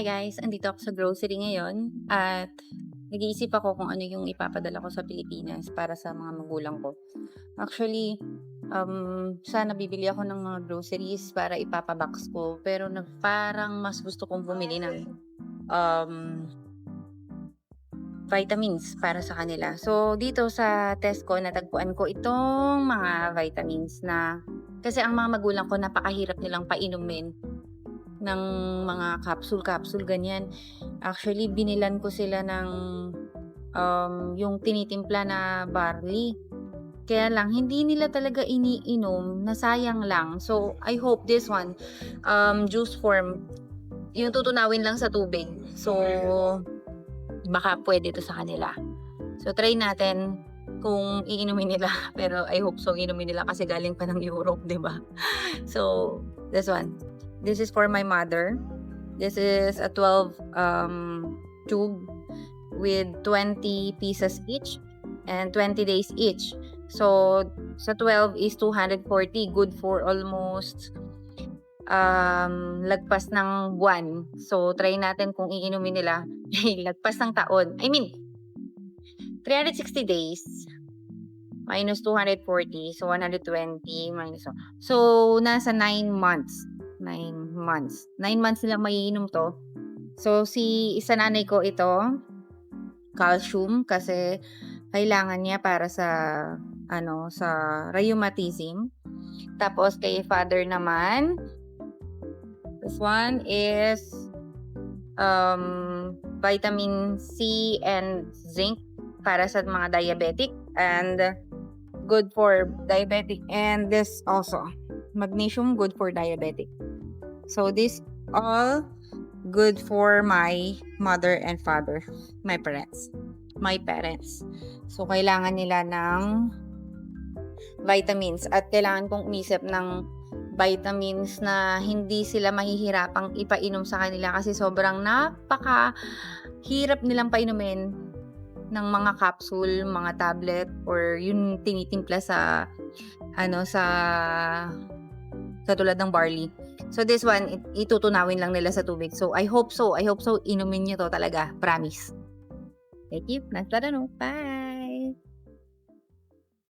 Hi guys, andito ako sa grocery ngayon at nag-iisip ako kung ano yung ipapadala ko sa Pilipinas para sa mga magulang ko. Actually, sana bibili ako ng mga groceries para ipapabox ko pero parang mas gusto kong bumili ng um, vitamins para sa kanila. So dito sa Tesco natagpuan ko itong mga vitamins na kasi ang mga magulang ko napakahirap nilang painumin ng mga capsule-capsule ganyan. Actually binilan ko sila ng, yung tinitimpla na barley. Kaya lang hindi nila talaga iniinom, nasayang lang. So, I hope this one, juice form, yung tutunawin lang sa tubig. So, baka puwede 'to sa kanila. So, try natin kung iinumin nila. Pero I hope so inumin nila kasi galing pa ng Europe, 'di ba? So, this one. This is for my mother. This is a 12 tube with 20 pieces each and 20 days each. So, sa 12 is 240, good for almost lagpas ng buwan. So, try natin kung iinumin nila. Lagpas ng taon. I mean, 360 days minus 240. So, 120 minus. So, nasa 9 months. 9 months. 9 months nilang maiinom to. So, isa nanay ko ito, calcium, kasi kailangan niya para sa, sa rheumatism. Tapos, kay father naman, this one is vitamin C and zinc para sa mga diabetic and good for diabetic, and this also magnesium, good for diabetic. So this all good for my mother and father, my parents. So kailangan nila ng vitamins at kailangan kong umisip ng vitamins na hindi sila mahihirapang ipainom sa kanila kasi sobrang napakahirap nilang painumin ng mga capsule, mga tablet, or yung tinitimpla sa tulad ng barley. So this one, itutunawin lang nila sa tubig. So I hope so inumin niyo to talaga, promise. Thank you. Bye.